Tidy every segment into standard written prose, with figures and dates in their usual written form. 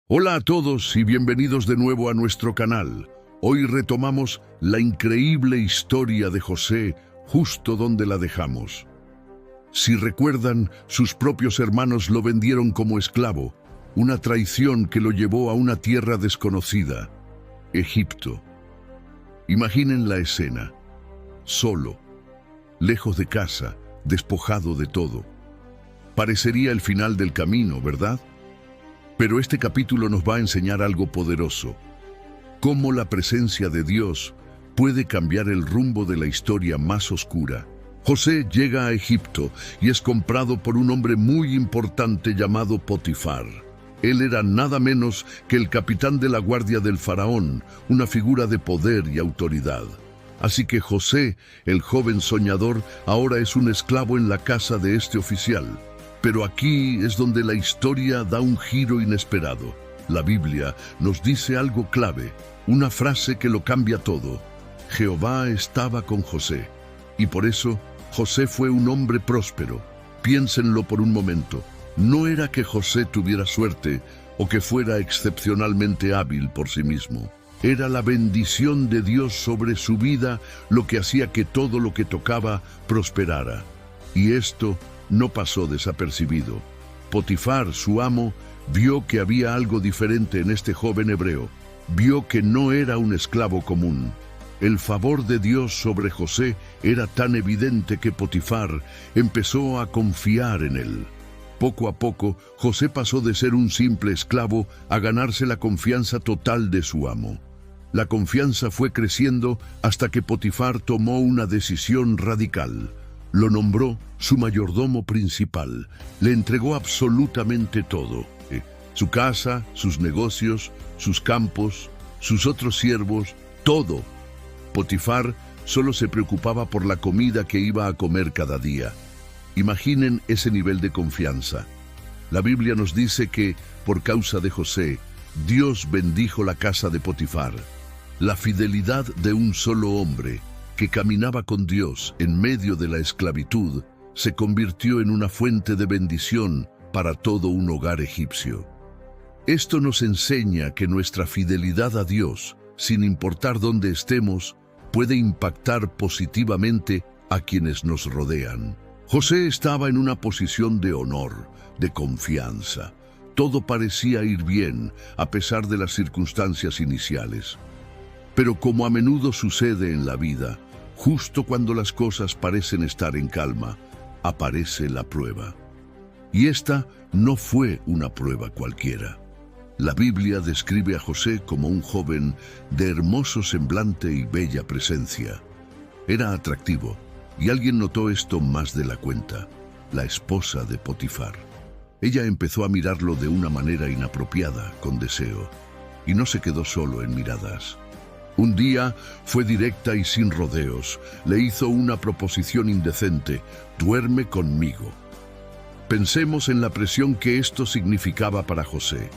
Hola a todos y bienvenidos de nuevo a nuestro canal. Hoy retomamos la increíble historia de José justo donde la dejamos. Si recuerdan, sus propios hermanos lo vendieron como esclavo, una traición que lo llevó a una tierra desconocida, Egipto. Imaginen la escena, solo, lejos de casa, despojado de todo. Parecería el final del camino, ¿verdad? Pero este capítulo nos va a enseñar algo poderoso. Cómo la presencia de Dios puede cambiar el rumbo de la historia más oscura. José llega a Egipto y es comprado por un hombre muy importante llamado Potifar. Él era nada menos que el capitán de la guardia del faraón, una figura de poder y autoridad. Así que José, el joven soñador, ahora es un esclavo en la casa de este oficial. Pero aquí es donde la historia da un giro inesperado. La Biblia nos dice algo clave, una frase que lo cambia todo. Jehová estaba con José, y por eso José fue un hombre próspero. Piénsenlo por un momento. No era que José tuviera suerte o que fuera excepcionalmente hábil por sí mismo. Era la bendición de Dios sobre su vida lo que hacía que todo lo que tocaba prosperara. Y esto no pasó desapercibido. Potifar, su amo, vio que había algo diferente en este joven hebreo. Vio que no era un esclavo común. El favor de Dios sobre José era tan evidente que Potifar empezó a confiar en él. Poco a poco, José pasó de ser un simple esclavo a ganarse la confianza total de su amo. La confianza fue creciendo hasta que Potifar tomó una decisión radical. Lo nombró su mayordomo principal. Le entregó absolutamente todo. Su casa, sus negocios, sus campos, sus otros siervos, todo. Potifar solo se preocupaba por la comida que iba a comer cada día. Imaginen ese nivel de confianza. La Biblia nos dice que, por causa de José, Dios bendijo la casa de Potifar. La fidelidad de un solo hombre que caminaba con Dios en medio de la esclavitud, se convirtió en una fuente de bendición para todo un hogar egipcio. Esto nos enseña que nuestra fidelidad a Dios, sin importar dónde estemos, puede impactar positivamente a quienes nos rodean. José estaba en una posición de honor, de confianza. Todo parecía ir bien, a pesar de las circunstancias iniciales. Pero como a menudo sucede en la vida, justo cuando las cosas parecen estar en calma, aparece la prueba. Y esta no fue una prueba cualquiera. La Biblia describe a José como un joven de hermoso semblante y bella presencia. Era atractivo, y alguien notó esto más de la cuenta: la esposa de Potifar. Ella empezó a mirarlo de una manera inapropiada, con deseo, y no se quedó solo en miradas. Un día fue directa y sin rodeos. Le hizo una proposición indecente: duerme conmigo. Pensemos en la presión que esto significaba para José.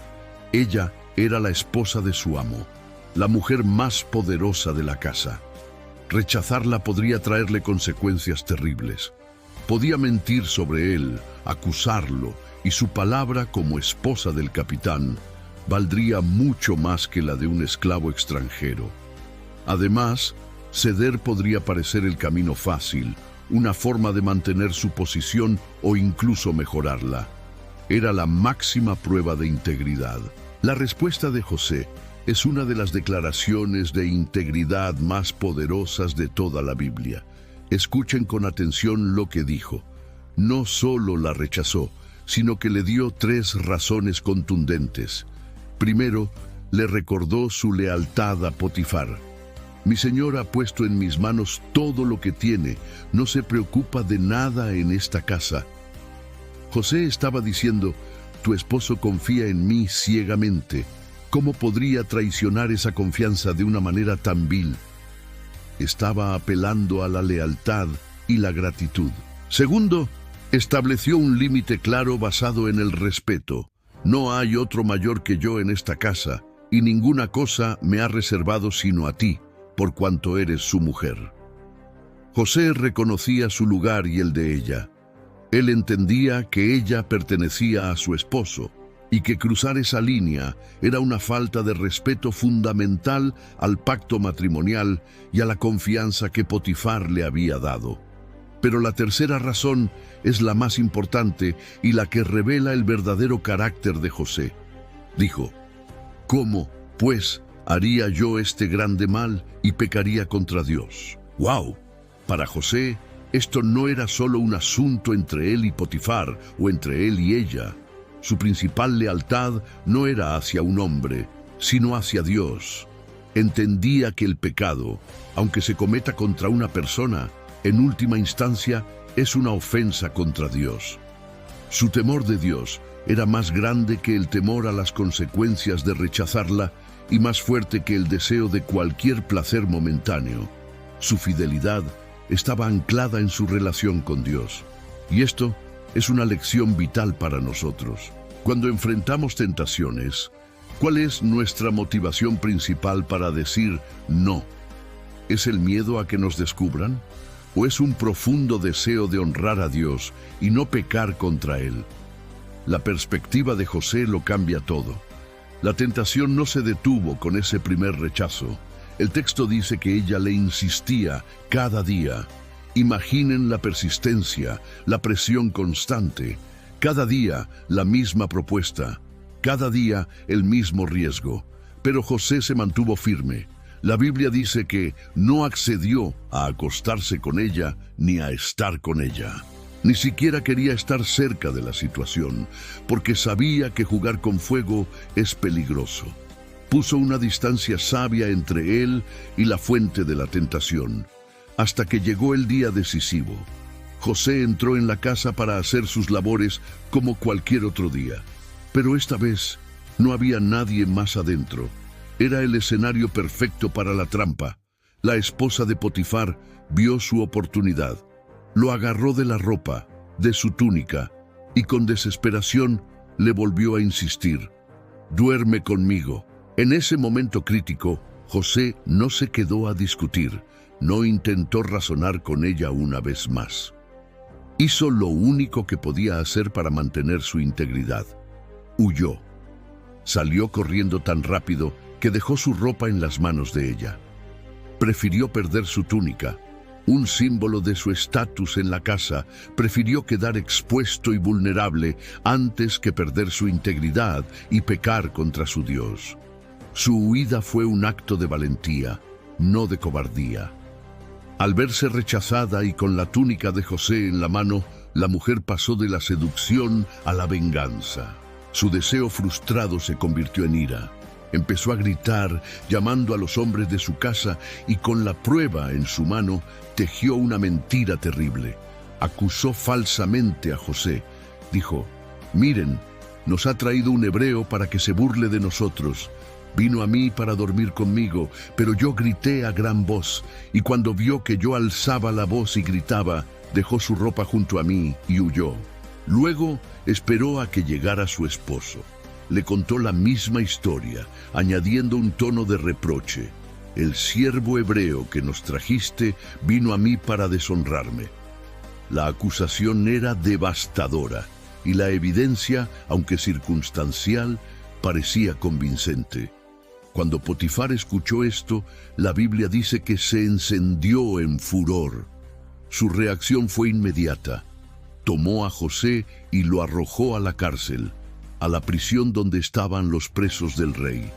Ella era la esposa de su amo, la mujer más poderosa de la casa. Rechazarla podría traerle consecuencias terribles. Podía mentir sobre él, acusarlo, y su palabra como esposa del capitán valdría mucho más que la de un esclavo extranjero. Además, ceder podría parecer el camino fácil, una forma de mantener su posición o incluso mejorarla. Era la máxima prueba de integridad. La respuesta de José es una de las declaraciones de integridad más poderosas de toda la Biblia. Escuchen con atención lo que dijo. No solo la rechazó, sino que le dio 3 razones contundentes. Primero, le recordó su lealtad a Potifar. Mi señor ha puesto en mis manos todo lo que tiene, no se preocupa de nada en esta casa. José estaba diciendo: tu esposo confía en mí ciegamente. ¿Cómo podría traicionar esa confianza de una manera tan vil? Estaba apelando a la lealtad y la gratitud. Segundo, estableció un límite claro basado en el respeto. No hay otro mayor que yo en esta casa, y ninguna cosa me ha reservado sino a ti, por cuanto eres su mujer. José reconocía su lugar y el de ella. Él entendía que ella pertenecía a su esposo, y que cruzar esa línea era una falta de respeto fundamental al pacto matrimonial y a la confianza que Potifar le había dado. Pero la tercera razón es la más importante y la que revela el verdadero carácter de José. Dijo: ¿cómo, pues, haría yo este grande mal y pecaría contra Dios? ¡Wow! Para José, esto no era solo un asunto entre él y Potifar o entre él y ella. Su principal lealtad no era hacia un hombre, sino hacia Dios. Entendía que el pecado, aunque se cometa contra una persona, en última instancia es una ofensa contra Dios. Su temor de Dios era más grande que el temor a las consecuencias de rechazarla y más fuerte que el deseo de cualquier placer momentáneo. Su fidelidad estaba anclada en su relación con Dios. Y esto es una lección vital para nosotros. Cuando enfrentamos tentaciones, ¿cuál es nuestra motivación principal para decir no? ¿Es el miedo a que nos descubran? ¿O es un profundo deseo de honrar a Dios y no pecar contra Él? La perspectiva de José lo cambia todo. La tentación no se detuvo con ese primer rechazo. El texto dice que ella le insistía cada día. Imaginen la persistencia, la presión constante. Cada día la misma propuesta, cada día el mismo riesgo. Pero José se mantuvo firme. La Biblia dice que no accedió a acostarse con ella ni a estar con ella. Ni siquiera quería estar cerca de la situación, porque sabía que jugar con fuego es peligroso. Puso una distancia sabia entre él y la fuente de la tentación, hasta que llegó el día decisivo. José entró en la casa para hacer sus labores como cualquier otro día, pero esta vez no había nadie más adentro. Era el escenario perfecto para la trampa. La esposa de Potifar vio su oportunidad. Lo agarró de la ropa, de su túnica, y con desesperación le volvió a insistir: «Duerme conmigo». En ese momento crítico, José no se quedó a discutir, no intentó razonar con ella una vez más. Hizo lo único que podía hacer para mantener su integridad. Huyó. Salió corriendo tan rápido que dejó su ropa en las manos de ella. Prefirió perder su túnica, un símbolo de su estatus en la casa. Prefirió quedar expuesto y vulnerable antes que perder su integridad y pecar contra su Dios. Su huida fue un acto de valentía, no de cobardía. Al verse rechazada y con la túnica de José en la mano, la mujer pasó de la seducción a la venganza. Su deseo frustrado se convirtió en ira. Empezó a gritar, llamando a los hombres de su casa, y con la prueba en su mano, tejió una mentira terrible. Acusó falsamente a José. Dijo: «Miren, nos ha traído un hebreo para que se burle de nosotros. Vino a mí para dormir conmigo, pero yo grité a gran voz, y cuando vio que yo alzaba la voz y gritaba, dejó su ropa junto a mí y huyó». Luego esperó a que llegara su esposo. Le contó la misma historia, añadiendo un tono de reproche: «El siervo hebreo que nos trajiste vino a mí para deshonrarme». La acusación era devastadora, y la evidencia, aunque circunstancial, parecía convincente. Cuando Potifar escuchó esto, la Biblia dice que se encendió en furor. Su reacción fue inmediata. Tomó a José y lo arrojó a la cárcel, a la prisión donde estaban los presos del rey.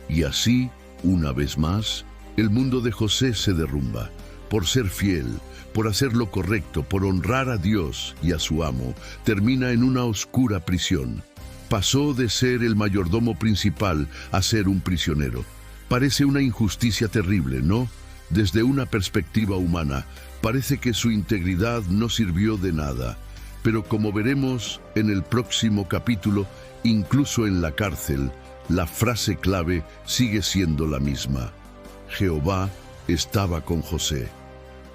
Y así, una vez más, el mundo de José se derrumba. Por ser fiel, por hacer lo correcto, por honrar a Dios y a su amo, termina en una oscura prisión. Pasó de ser el mayordomo principal a ser un prisionero. Parece una injusticia terrible, ¿no? Desde una perspectiva humana, parece que su integridad no sirvió de nada. Pero como veremos en el próximo capítulo, incluso en la cárcel, la frase clave sigue siendo la misma: Jehová estaba con José.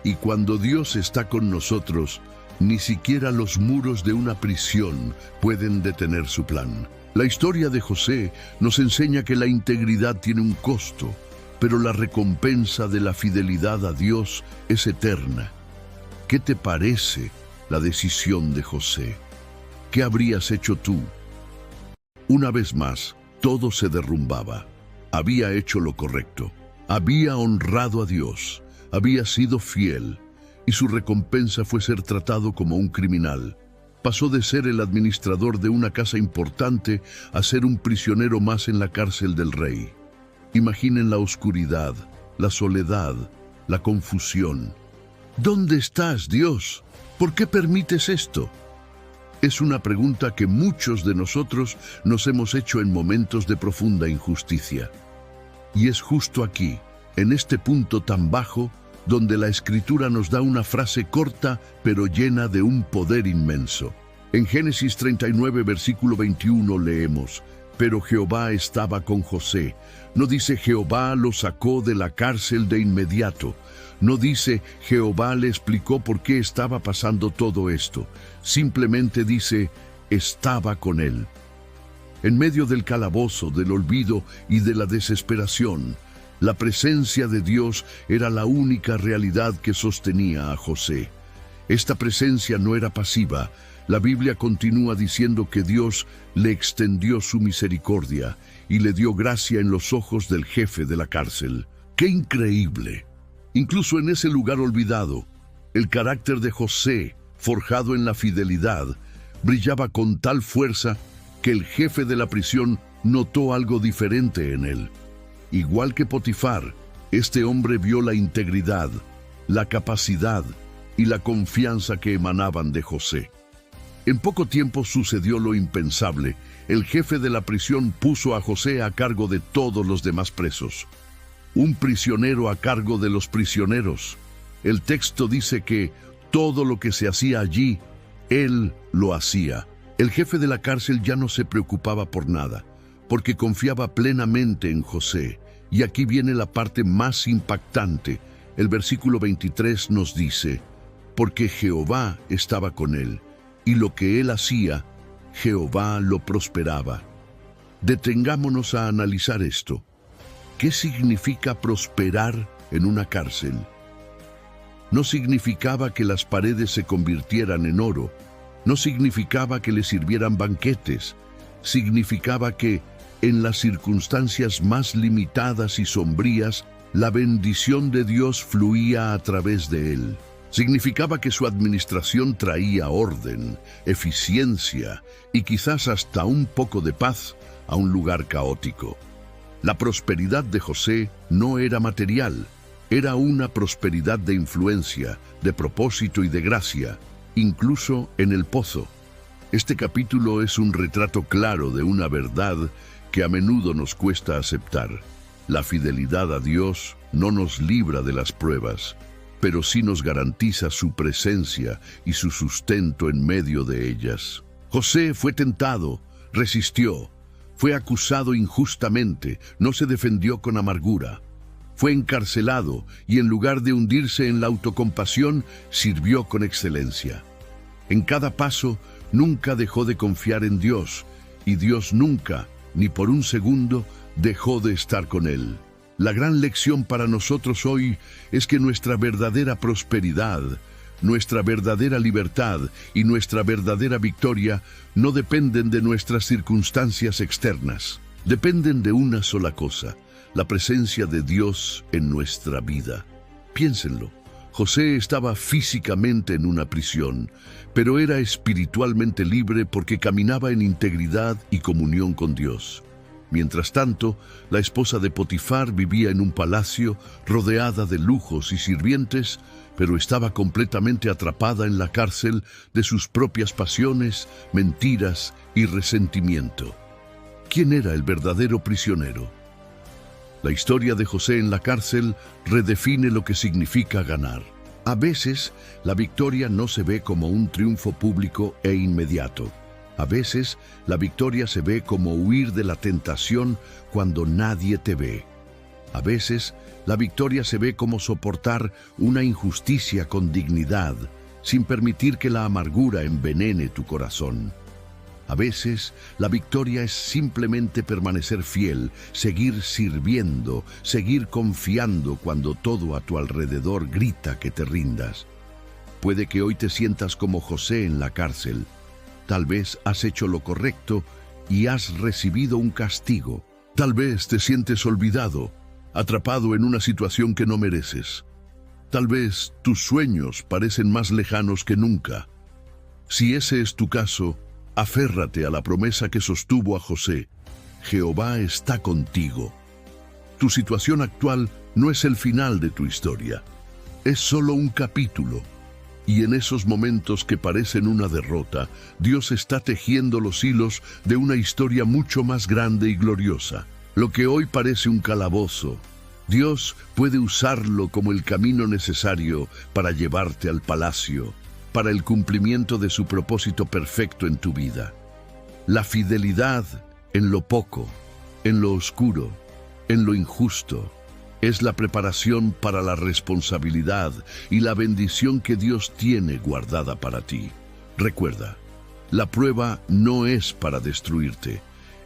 Y cuando Dios está con nosotros, ni siquiera los muros de una prisión pueden detener su plan. La historia de José nos enseña que la integridad tiene un costo, pero la recompensa de la fidelidad a Dios es eterna. ¿Qué te parece la decisión de José? ¿Qué habrías hecho tú? Una vez más, todo se derrumbaba. Había hecho lo correcto. Había honrado a Dios. Había sido fiel. Y su recompensa fue ser tratado como un criminal. Pasó de ser el administrador de una casa importante a ser un prisionero más en la cárcel del rey. Imaginen la oscuridad, la soledad, la confusión. ¿Dónde estás, Dios? ¿Por qué permites esto? Es una pregunta que muchos de nosotros nos hemos hecho en momentos de profunda injusticia. Y es justo aquí, en este punto tan bajo, donde la Escritura nos da una frase corta pero llena de un poder inmenso. En Génesis 39, versículo 21 leemos: pero Jehová estaba con José. No dice Jehová lo sacó de la cárcel de inmediato. No dice Jehová le explicó por qué estaba pasando todo esto. Simplemente dice, estaba con él. En medio del calabozo, del olvido y de la desesperación, la presencia de Dios era la única realidad que sostenía a José. Esta presencia no era pasiva. La Biblia continúa diciendo que Dios le extendió su misericordia y le dio gracia en los ojos del jefe de la cárcel. ¡Qué increíble! Incluso en ese lugar olvidado, el carácter de José, forjado en la fidelidad, brillaba con tal fuerza que el jefe de la prisión notó algo diferente en él. Igual que Potifar, este hombre vio la integridad, la capacidad y la confianza que emanaban de José. En poco tiempo sucedió lo impensable. El jefe de la prisión puso a José a cargo de todos los demás presos. Un prisionero a cargo de los prisioneros. El texto dice que todo lo que se hacía allí, él lo hacía. El jefe de la cárcel ya no se preocupaba por nada, porque confiaba plenamente en José. Y aquí viene la parte más impactante. El versículo 23 nos dice: porque Jehová estaba con él, y lo que él hacía, Jehová lo prosperaba. Detengámonos a analizar esto. ¿Qué significa prosperar en una cárcel? No significaba que las paredes se convirtieran en oro. No significaba que le sirvieran banquetes. Significaba que, en las circunstancias más limitadas y sombrías, la bendición de Dios fluía a través de él. Significaba que su administración traía orden, eficiencia y quizás hasta un poco de paz a un lugar caótico. La prosperidad de José no era material, era una prosperidad de influencia, de propósito y de gracia, incluso en el pozo. Este capítulo es un retrato claro de una verdad que a menudo nos cuesta aceptar. La fidelidad a Dios no nos libra de las pruebas, pero sí nos garantiza su presencia y su sustento en medio de ellas. José fue tentado, resistió, fue acusado injustamente, no se defendió con amargura. Fue encarcelado y en lugar de hundirse en la autocompasión, sirvió con excelencia. En cada paso, nunca dejó de confiar en Dios, y Dios nunca, ni por un segundo, dejó de estar con él. La gran lección para nosotros hoy es que nuestra verdadera prosperidad, nuestra verdadera libertad y nuestra verdadera victoria no dependen de nuestras circunstancias externas. Dependen de una sola cosa: la presencia de Dios en nuestra vida. Piénsenlo. José estaba físicamente en una prisión, pero era espiritualmente libre porque caminaba en integridad y comunión con Dios. Mientras tanto, la esposa de Potifar vivía en un palacio rodeada de lujos y sirvientes, pero estaba completamente atrapada en la cárcel de sus propias pasiones, mentiras y resentimiento. ¿Quién era el verdadero prisionero? La historia de José en la cárcel redefine lo que significa ganar. A veces, la victoria no se ve como un triunfo público e inmediato. A veces, la victoria se ve como huir de la tentación cuando nadie te ve. A veces, la victoria se ve como soportar una injusticia con dignidad, sin permitir que la amargura envenene tu corazón. A veces, la victoria es simplemente permanecer fiel, seguir sirviendo, seguir confiando cuando todo a tu alrededor grita que te rindas. Puede que hoy te sientas como José en la cárcel. Tal vez has hecho lo correcto y has recibido un castigo. Tal vez te sientes olvidado, atrapado en una situación que no mereces. Tal vez tus sueños parecen más lejanos que nunca. Si ese es tu caso, aférrate a la promesa que sostuvo a José. Jehová está contigo. Tu situación actual no es el final de tu historia, es solo un capítulo. Y en esos momentos que parecen una derrota, Dios está tejiendo los hilos de una historia mucho más grande y gloriosa. Lo que hoy parece un calabozo, Dios puede usarlo como el camino necesario para llevarte al palacio, para el cumplimiento de su propósito perfecto en tu vida. La fidelidad en lo poco, en lo oscuro, en lo injusto, es la preparación para la responsabilidad y la bendición que Dios tiene guardada para ti. Recuerda, la prueba no es para destruirte,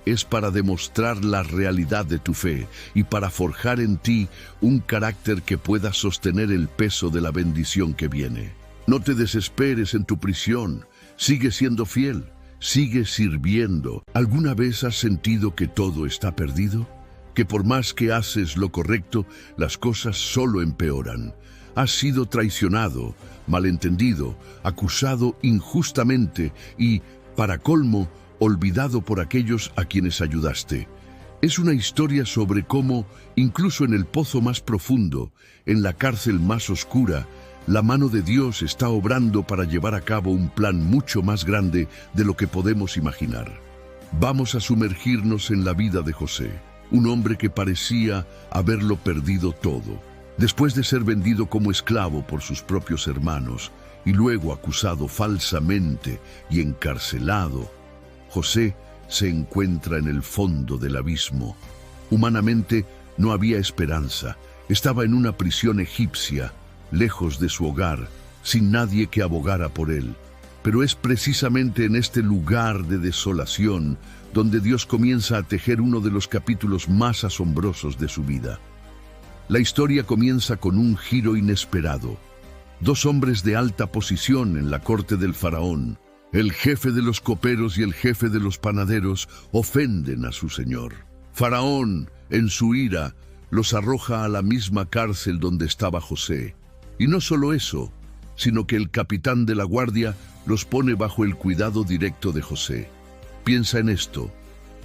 es para demostrar la realidad de tu fe y para forjar en ti un carácter que pueda sostener el peso de la bendición que viene. No te desesperes en tu prisión, sigue siendo fiel, sigue sirviendo. ¿Alguna vez has sentido que todo está perdido? Que por más que haces lo correcto, las cosas solo empeoran. Has sido traicionado, malentendido, acusado injustamente y, para colmo, olvidado por aquellos a quienes ayudaste. Es una historia sobre cómo, incluso en el pozo más profundo, en la cárcel más oscura, la mano de Dios está obrando para llevar a cabo un plan mucho más grande de lo que podemos imaginar. Vamos a sumergirnos en la vida de José, un hombre que parecía haberlo perdido todo. Después de ser vendido como esclavo por sus propios hermanos y luego acusado falsamente y encarcelado, José se encuentra en el fondo del abismo. Humanamente no había esperanza. Estaba en una prisión egipcia, lejos de su hogar, sin nadie que abogara por él. Pero es precisamente en este lugar de desolación donde Dios comienza a tejer uno de los capítulos más asombrosos de su vida. La historia comienza con un giro inesperado. Dos hombres de alta posición en la corte del faraón, el jefe de los coperos y el jefe de los panaderos, ofenden a su señor. Faraón, en su ira, los arroja a la misma cárcel donde estaba José. Y no solo eso, sino que el capitán de la guardia los pone bajo el cuidado directo de José. Piensa en esto.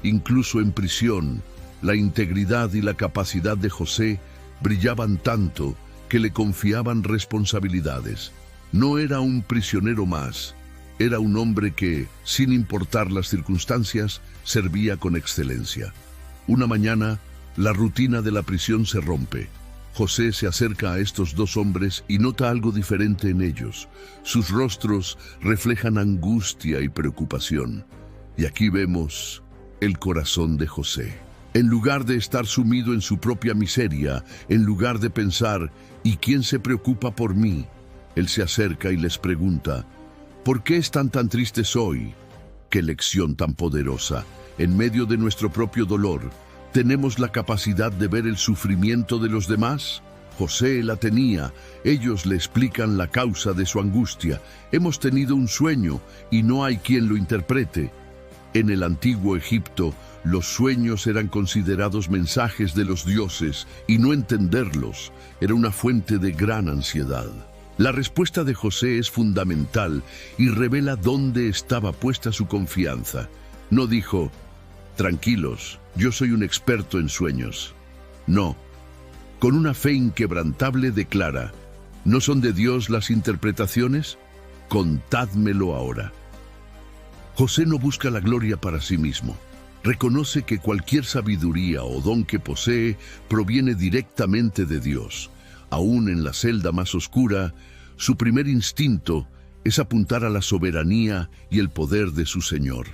Incluso en prisión, la integridad y la capacidad de José brillaban tanto que le confiaban responsabilidades. No era un prisionero más, era un hombre que, sin importar las circunstancias, servía con excelencia. Una mañana, la rutina de la prisión se rompe. José se acerca a estos dos hombres y nota algo diferente en ellos. Sus rostros reflejan angustia y preocupación. Y aquí vemos el corazón de José. En lugar de estar sumido en su propia miseria, en lugar de pensar, ¿y quién se preocupa por mí?, él se acerca y les pregunta, ¿por qué están tan tristes hoy? ¡Qué lección tan poderosa! En medio de nuestro propio dolor, ¿tenemos la capacidad de ver el sufrimiento de los demás? José la tenía. Ellos le explican la causa de su angustia. Hemos tenido un sueño y no hay quien lo interprete. En el antiguo Egipto, los sueños eran considerados mensajes de los dioses y no entenderlos era una fuente de gran ansiedad. La respuesta de José es fundamental y revela dónde estaba puesta su confianza. No dijo, tranquilos, yo soy un experto en sueños. No, con una fe inquebrantable declara, ¿no son de Dios las interpretaciones? Contádmelo ahora. José no busca la gloria para sí mismo. Reconoce que cualquier sabiduría o don que posee proviene directamente de Dios. Aún en la celda más oscura, su primer instinto es apuntar a la soberanía y el poder de su Señor.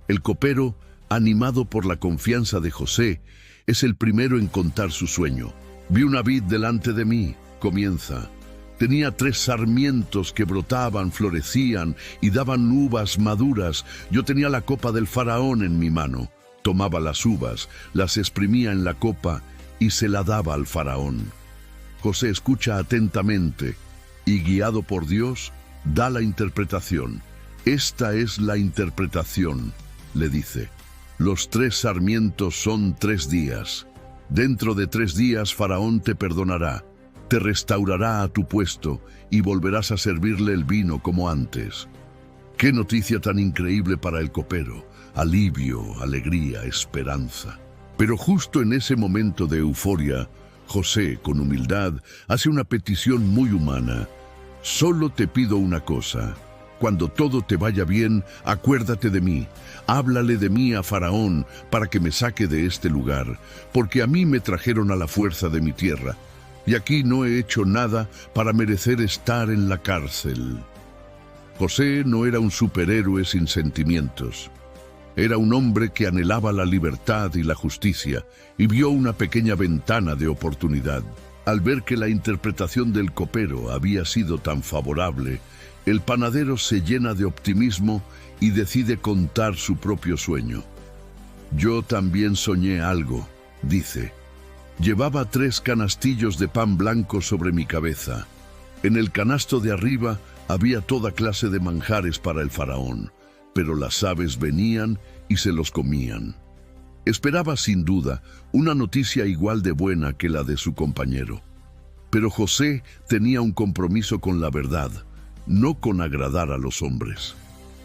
El copero, animado por la confianza de José, es el primero en contar su sueño. Vi una vid delante de mí, comienza. Tenía 3 sarmientos que brotaban, florecían y daban uvas maduras. Yo tenía la copa del faraón en mi mano. Tomaba las uvas, las exprimía en la copa y se la daba al faraón. José escucha atentamente y, guiado por Dios, da la interpretación. Esta es la interpretación, le dice. Los 3 sarmientos son 3 días. Dentro de 3 días Faraón te perdonará, te restaurará a tu puesto y volverás a servirle el vino como antes. ¡Qué noticia tan increíble para el copero! Alivio, alegría, esperanza. Pero justo en ese momento de euforia, José, con humildad, hace una petición muy humana. Solo te pido una cosa. Cuando todo te vaya bien, acuérdate de mí. Háblale de mí a Faraón para que me saque de este lugar, porque a mí me trajeron a la fuerza de mi tierra, y aquí no he hecho nada para merecer estar en la cárcel. José no era un superhéroe sin sentimientos. Era un hombre que anhelaba la libertad y la justicia, y vio una pequeña ventana de oportunidad. Al ver que la interpretación del copero había sido tan favorable, el panadero se llena de optimismo y decide contar su propio sueño. Yo también soñé algo, dice. Llevaba 3 canastillos de pan blanco sobre mi cabeza. En el canasto de arriba había toda clase de manjares para el faraón, pero las aves venían y se los comían. Esperaba sin duda una noticia igual de buena que la de su compañero. Pero José tenía un compromiso con la verdad, no con agradar a los hombres.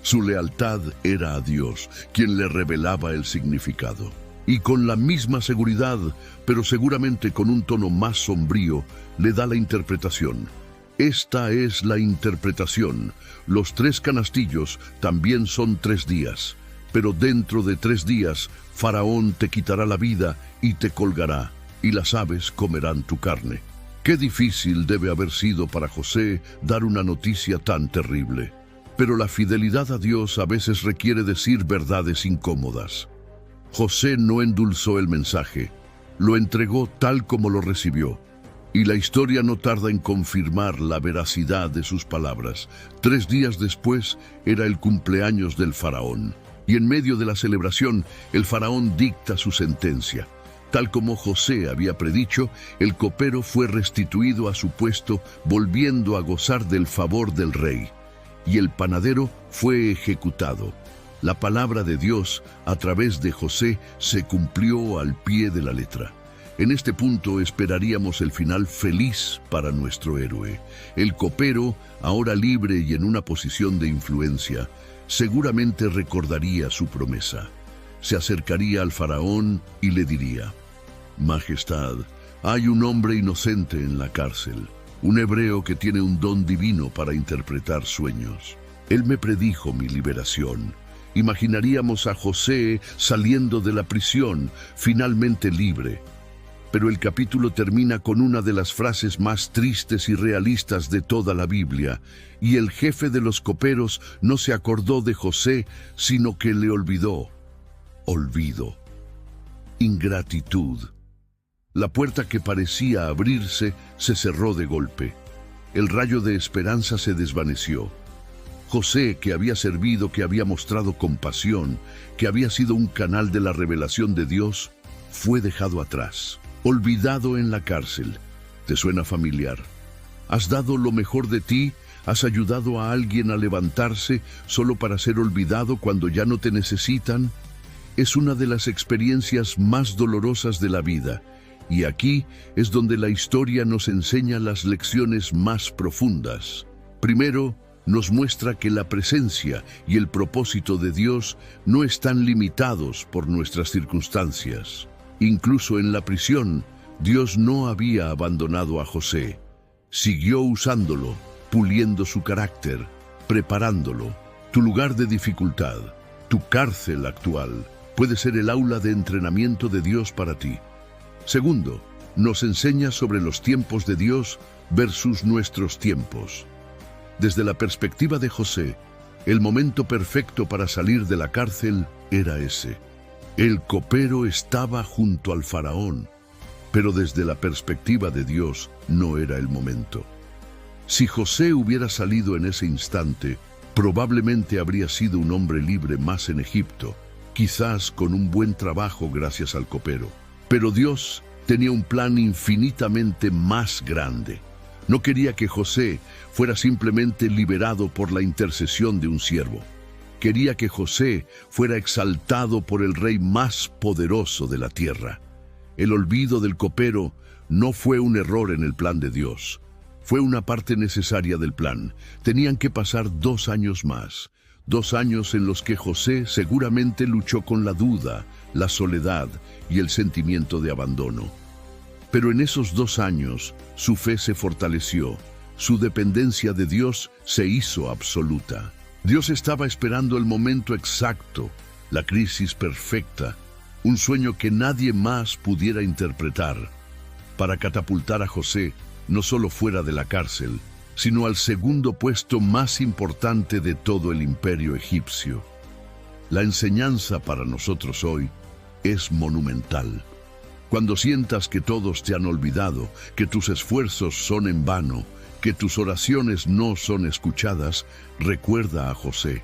Su lealtad era a Dios, quien le revelaba el significado. Y con la misma seguridad, pero seguramente con un tono más sombrío, le da la interpretación. Esta es la interpretación. Los 3 canastillos también son 3 días, pero dentro de 3 días, Faraón te quitará la vida y te colgará, y las aves comerán tu carne. Qué difícil debe haber sido para José dar una noticia tan terrible. Pero la fidelidad a Dios a veces requiere decir verdades incómodas. José no endulzó el mensaje, lo entregó tal como lo recibió. Y la historia no tarda en confirmar la veracidad de sus palabras. 3 días después era el cumpleaños del faraón. Y en medio de la celebración, el faraón dicta su sentencia. Tal como José había predicho, el copero fue restituido a su puesto, volviendo a gozar del favor del rey. Y el panadero fue ejecutado. La palabra de Dios, a través de José, se cumplió al pie de la letra. En este punto esperaríamos el final feliz para nuestro héroe. El copero, ahora libre y en una posición de influencia, seguramente recordaría su promesa. Se acercaría al faraón y le diría: Majestad, hay un hombre inocente en la cárcel, un hebreo que tiene un don divino para interpretar sueños. Él me predijo mi liberación. Imaginaríamos a José saliendo de la prisión, finalmente libre. Pero el capítulo termina con una de las frases más tristes y realistas de toda la Biblia. Y el jefe de los coperos no se acordó de José, sino que le olvidó. Olvido. Ingratitud. La puerta que parecía abrirse se cerró de golpe. El rayo de esperanza se desvaneció. José, que había servido, que había mostrado compasión, que había sido un canal de la revelación de Dios, fue dejado atrás. Olvidado en la cárcel. ¿Te suena familiar? ¿Has dado lo mejor de ti? ¿Has ayudado a alguien a levantarse solo para ser olvidado cuando ya no te necesitan? Es una de las experiencias más dolorosas de la vida, y aquí es donde la historia nos enseña las lecciones más profundas. Primero, nos muestra que la presencia y el propósito de Dios no están limitados por nuestras circunstancias. Incluso en la prisión, Dios no había abandonado a José. Siguió usándolo, puliendo su carácter, preparándolo. Tu lugar de dificultad, tu cárcel actual, puede ser el aula de entrenamiento de Dios para ti. Segundo, nos enseña sobre los tiempos de Dios versus nuestros tiempos. Desde la perspectiva de José, el momento perfecto para salir de la cárcel era ese. El copero estaba junto al faraón, pero desde la perspectiva de Dios no era el momento. Si José hubiera salido en ese instante, probablemente habría sido un hombre libre más en Egipto, quizás con un buen trabajo gracias al copero. Pero Dios tenía un plan infinitamente más grande. No quería que José fuera simplemente liberado por la intercesión de un siervo. quería que José fuera exaltado por el rey más poderoso de la tierra. El olvido del copero no fue un error en el plan de Dios. Fue una parte necesaria del plan. Tenían que pasar 2 años más. 2 años en los que José seguramente luchó con la duda, la soledad y el sentimiento de abandono. Pero en esos 2 años, su fe se fortaleció. Su dependencia de Dios se hizo absoluta. Dios estaba esperando el momento exacto, la crisis perfecta, un sueño que nadie más pudiera interpretar, para catapultar a José no solo fuera de la cárcel, sino al segundo puesto más importante de todo el imperio egipcio. La enseñanza para nosotros hoy es monumental. Cuando sientas que todos te han olvidado, que tus esfuerzos son en vano, que tus oraciones no son escuchadas, recuerda a José.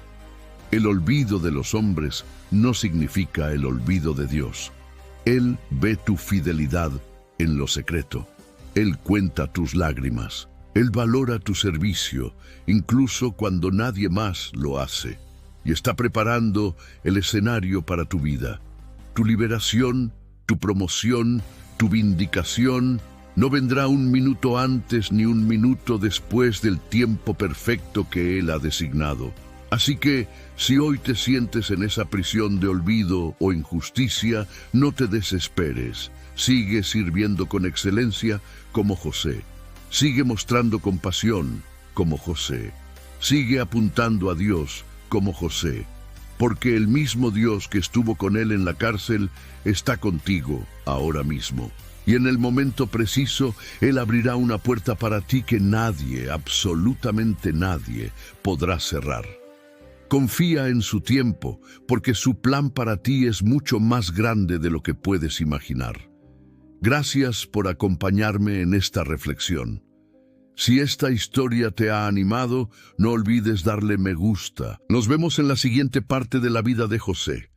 El olvido de los hombres no significa el olvido de Dios. Él ve tu fidelidad en lo secreto. Él cuenta tus lágrimas. Él valora tu servicio, incluso cuando nadie más lo hace. Y está preparando el escenario para tu vida. Tu liberación, tu promoción, tu vindicación, no vendrá un minuto antes ni un minuto después del tiempo perfecto que Él ha designado. Así que, si hoy te sientes en esa prisión de olvido o injusticia, no te desesperes. Sigue sirviendo con excelencia como José. Sigue mostrando compasión como José. Sigue apuntando a Dios como José. Porque el mismo Dios que estuvo con él en la cárcel está contigo ahora mismo. Y en el momento preciso, Él abrirá una puerta para ti que nadie, absolutamente nadie, podrá cerrar. Confía en su tiempo, porque su plan para ti es mucho más grande de lo que puedes imaginar. Gracias por acompañarme en esta reflexión. Si esta historia te ha animado, no olvides darle me gusta. Nos vemos en la siguiente parte de la vida de José.